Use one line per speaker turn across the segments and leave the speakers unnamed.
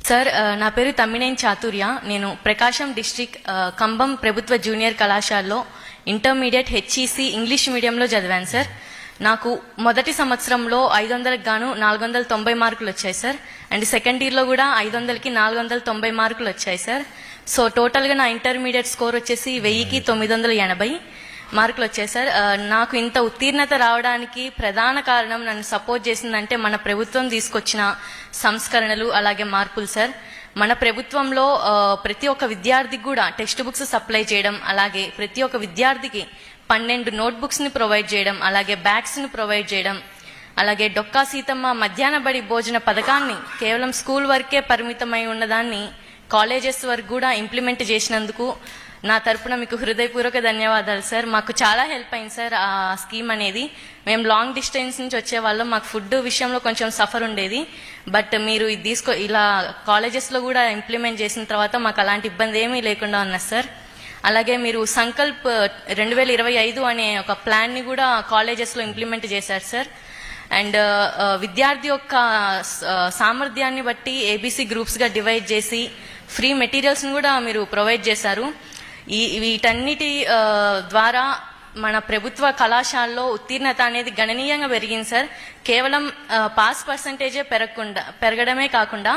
Sir నా పేరు తమ్మినేని చాతుర్య. నేను ప్రకాశం డిస్ట్రిక్ట్ కంబం ప్రభుత్వ జూనియర్ కళాశాలలో ఇంటర్మీడియట్ హెచ్ఈసి ఇంగ్లీష్ మీడియంలో చదివాను సార్. నాకు మొదటి సంవత్సరంలో 500కి గాను 490 మార్కులు వచ్చాయి సార్. అండ్ సెకండ్ ఇయర్లో కూడా 500కి 490 మార్కులు వచ్చాయి సార్. సో టోటల్గా నా ఇంటర్మీడియట్ స్కోర్ వచ్చేసి 1000కి 980 మార్కులు వచ్చాయి సార్. నాకు ఇంత ఉత్తీర్ణత రావడానికి ప్రధాన కారణం, నన్ను సపోర్ట్ చేసిందంటే మన ప్రభుత్వం తీసుకొచ్చిన సంస్కరణలు అలాగే మార్పులు సార్. మన ప్రభుత్వంలో ప్రతి ఒక్క విద్యార్థికి కూడా టెక్స్ట్ బుక్స్ సప్లై చేయడం, అలాగే ప్రతి ఒక్క విద్యార్థికి 12 నోట్బుక్స్ ని ప్రొవైడ్ చేయడం, అలాగే బ్యాగ్స్ ని ప్రొవైడ్ చేయడం, అలాగే డొక్కా సీతమ్మ మధ్యాహ్న బడి భోజన పథకాన్ని కేవలం స్కూల్ వరకే పరిమితమై ఉన్నదాన్ని కాలేజెస్ వరకు కూడా ఇంప్లిమెంట్ చేసినందుకు నా తరపున మీకు హృదయపూర్వక ధన్యవాదాలు సార్. మాకు చాలా హెల్ప్ అయింది సార్ ఆ స్కీమ్ అనేది. మేము లాంగ్ డిస్టెన్స్ నుంచి వచ్చే వాళ్ళం, మాకు ఫుడ్ విషయంలో కొంచెం సఫర్ ఉండేది. బట్ మీరు ఇది ఇలా కాలేజెస్లో కూడా ఇంప్లిమెంట్ చేసిన తర్వాత మాకు అలాంటి ఇబ్బంది ఏమీ లేకుండా ఉన్నది సార్. అలాగే మీరు సంకల్ప్ 2025 అనే ఒక ప్లాన్ని కూడా కాలేజెస్లో ఇంప్లిమెంట్ చేశారు సార్. అండ్ విద్యార్థి యొక్క సామర్థ్యాన్ని బట్టి ఏబీసీ గ్రూప్స్గా డివైడ్ చేసి ఫ్రీ మెటీరియల్స్ని కూడా మీరు ప్రొవైడ్ చేశారు. వీటన్నిటి ద్వారా మన ప్రభుత్వ కళాశాలలో ఉత్తీర్ణత అనేది గణనీయంగా పెరిగింది సార్. కేవలం పాస్ పర్సంటేజే పెరగడమే కాకుండా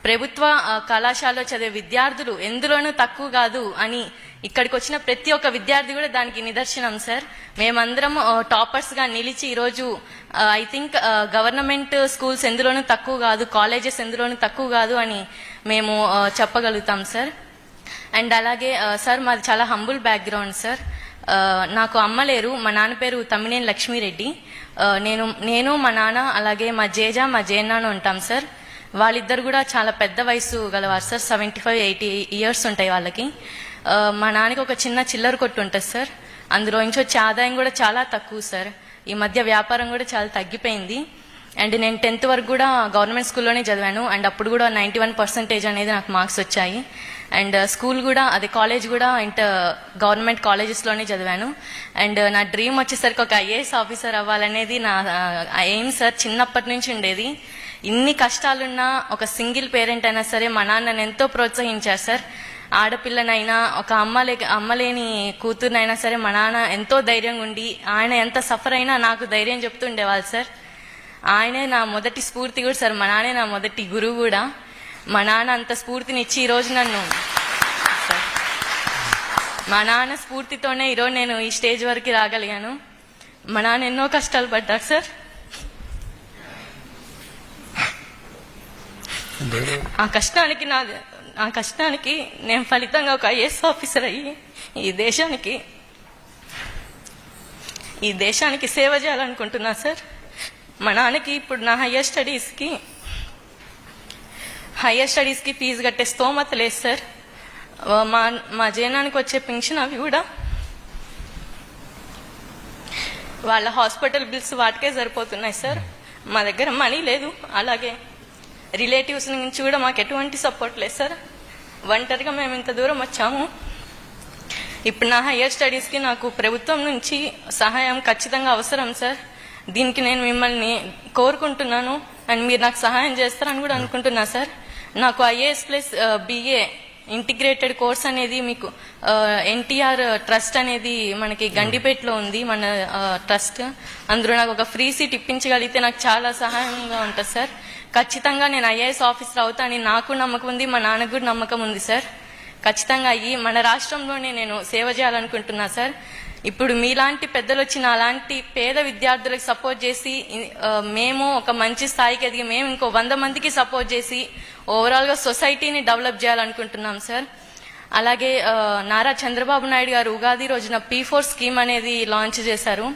ప్రభుత్వ కళాశాలలో చదివే విద్యార్థులు ఎందులోనూ తక్కువ కాదు అని ఇక్కడికి వచ్చిన ప్రతి ఒక్క విద్యార్థి కూడా దానికి నిదర్శనం సార్. మేమందరం టాపర్స్ గా నిలిచి ఈరోజు ఐ థింక్ గవర్నమెంట్ స్కూల్స్ ఎందులోనూ తక్కువ కాదు, కాలేజెస్ ఎందులోనూ తక్కువ కాదు అని మేము చెప్పగలుగుతాం సార్. అండ్ అలాగే సార్ మాది చాలా హంబుల్ బ్యాక్గ్రౌండ్ సార్. నాకు అమ్మ లేరు, మా నాన్న పేరు తమ్మినేని లక్ష్మీరెడ్డి. నేను మా నాన్న అలాగే మా జేనాన్న ఉంటాం సార్. వాళ్ళిద్దరు కూడా చాలా పెద్ద వయసు గలవారు సార్, 75-80 ఇయర్స్ ఉంటాయి వాళ్ళకి. మా నాన్నకి ఒక చిన్న చిల్లర కొట్టు ఉంటుంది సార్. అందులో నుంచి వచ్చే ఆదాయం కూడా చాలా తక్కువ సార్. ఈ మధ్య వ్యాపారం కూడా చాలా తగ్గిపోయింది. అండ్ నేను 10th వరకు కూడా గవర్నమెంట్ స్కూల్లోనే చదివాను. అండ్ అప్పుడు కూడా 91% అనేది నాకు మార్క్స్ వచ్చాయి. అండ్ స్కూల్ కూడా అదే కాలేజ్ కూడా గవర్నమెంట్ కాలేజెస్లోనే చదివాను. అండ్ నా డ్రీమ్ వచ్చేసరికి ఒక ఐఏఎస్ ఆఫీసర్ అవ్వాలనేది నా ఎయిమ్ సార్. చిన్నప్పటి నుంచి ఉండేది. ఇన్ని కష్టాలున్నా ఒక సింగిల్ పేరెంట్ అయినా సరే మా నాన్న నన్ను ఎంతో ప్రోత్సహించారు సార్. ఆడపిల్లనైనా ఒక అమ్మలేని కూతురునైనా సరే మా నాన్న ఎంతో ధైర్యంగా ఉండి, ఆయన ఎంత సఫర్ అయినా నాకు ధైర్యం చెప్తూ ఉండేవాళ్ళు సార్. ఆయనే నా మొదటి స్ఫూర్తి కూడా సార్. మా నాన్నే నా మొదటి గురువు కూడా. మా నాన్న అంత స్ఫూర్తినిచ్చి ఈరోజు నన్ను మా నాన్న స్ఫూర్తితోనే ఈరోజు నేను ఈ స్టేజ్ వరకు రాగలిగాను. మా నాన్న ఎన్నో కష్టాలు పడ్డారు సార్. ఆ కష్టానికి నేను ఫలితంగా ఒక ఐఏఎస్ ఆఫీసర్ అయ్యి ఈ దేశానికి సేవ చేయాలనుకుంటున్నా సార్. మా నాన్నకి ఇప్పుడు నా హయ్యర్ స్టడీస్కి ఫీజు కట్టే స్తోమత లేదు సార్. మా జనానికి వచ్చే పెన్షన్ అవి కూడా వాళ్ళ హాస్పిటల్ బిల్స్ వాటికే సరిపోతున్నాయి సార్. మా దగ్గర మనీ లేదు. అలాగే రిలేటివ్స్ నుంచి కూడా మాకు ఎటువంటి సపోర్ట్ లేదు సార్. ఒంటరిగా మేము ఇంత దూరం వచ్చాము. ఇప్పుడు నా హయ్యర్ స్టడీస్కి నాకు ప్రభుత్వం నుంచి సహాయం ఖచ్చితంగా అవసరం సార్. దీనికి నేను మిమ్మల్ని కోరుకుంటున్నాను. అండ్ మీరు నాకు సహాయం చేస్తారని కూడా అనుకుంటున్నా సార్. నాకు IAS plus BA integrated course అనేది మీకు ఎన్టీఆర్ ట్రస్ట్ అనేది మనకి గండిపేటలో ఉంది, మన ట్రస్ట్. అందులో నాకు ఒక ఫ్రీ సీట్ ఇప్పించగలిగితే నాకు చాలా సహాయంగా ఉంటుంది సార్. ఖచ్చితంగా నేను ఐఏఎస్ ఆఫీసర్ అవుతా అని నాకు నమ్మకం ఉంది, మా నాన్నకు కూడా నమ్మకం ఉంది సార్. ఖచ్చితంగా అయ్యి మన రాష్ట్రంలోనే నేను సేవ చేయాలనుకుంటున్నా సార్. ఇప్పుడు మీలాంటి పెద్దలు వచ్చిన అలాంటి పేద విద్యార్థులకు సపోర్ట్ చేసి మేము ఒక మంచి స్థాయికి ఎదిగి మేము ఇంకో 100 మందికి సపోర్ట్ చేసి ఓవరాల్గా సొసైటీని డెవలప్ చేయాలనుకుంటున్నాం సార్. అలాగే నారా చంద్రబాబు నాయుడు గారు ఉగాది రోజున P4 స్కీమ్ అనేది లాంచ్ చేశారు.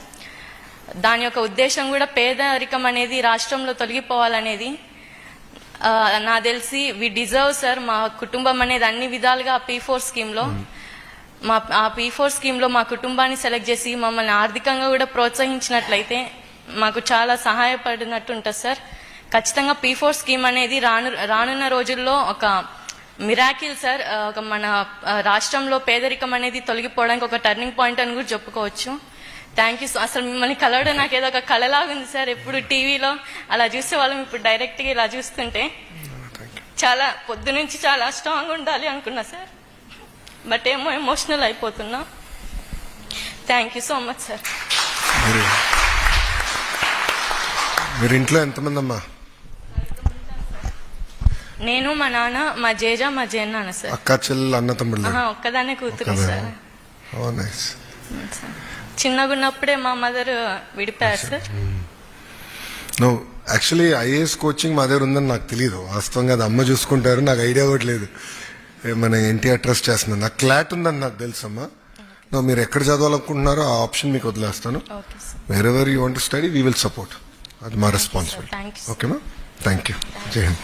దాని యొక్క ఉద్దేశం కూడా పేదరికం అనేది రాష్ట్రంలో తొలగిపోవాలనేది. నాకు తెలిసి వి డిజర్వ్ సార్. మా కుటుంబం అనేది అన్ని విధాలుగా P4 స్కీమ్లో P4 స్కీమ్లో మా కుటుంబాన్ని సెలెక్ట్ చేసి మమ్మల్ని ఆర్థికంగా కూడా ప్రోత్సహించినట్లయితే మాకు చాలా సహాయపడినట్టు ఉంటుంది సార్. ఖచ్చితంగా P4 స్కీమ్ అనేది రానున్న రోజుల్లో ఒక మిరాకిల్ సార్. ఒక మన రాష్ట్రంలో పేదరికం అనేది తొలగిపోవడానికి ఒక టర్నింగ్ పాయింట్ అని కూడా చెప్పుకోవచ్చు. Thank you. అసలు మిమ్మల్ని కలవడం నాకు ఏదో ఒక కళలాగా ఉంది సార్. ఎప్పుడు టీవీలో అలా చూసే వాళ్ళం, ఇప్పుడు డైరెక్ట్గా ఇలా చూస్తుంటే చాలా పొద్దు నుంచి చాలా స్ట్రాంగ్ ఉండాలి అనుకున్నా సార్, బట్ ఏమో ఎమోషనల్ అయిపోతున్నా. Thank you so much sir.
మీరు ఇంట్లో ఎంతమంది అమ్మా?
నేను, మా నాన్న, మా జేజ, మా జేన్నాన్న సార్.
అక్క చెల్లెలు అన్న తమ్ముళ్ళు?
ఒక్కదాన్నే కూతురు సార్. చిన్నగా ఉన్నప్పుడే మా మదర్ విడిపోయారు సార్.
నువ్వు యాక్చువల్లీ ఐఏఎస్ కోచింగ్ మా దగ్గర ఉందని నాకు తెలియదు. వాస్తవంగా అది అమ్మ చూసుకుంటారు, నాకు ఐడియా కూడా లేదు. మన ఎన్టీఆర్ ట్రస్ట్ చేస్తున్నాను, నాకు క్లాట్ ఉందని నాకు తెలుసమ్మా. నువ్వు మీరు ఎక్కడ చదవాలనుకుంటున్నారో ఆ ఆప్షన్ మీకు వదిలేస్తాను. Wear ever you want to study we will support. అది మా రెస్పాన్సిబిలిటీ. ఓకేనా? Thank you. జై హింద్.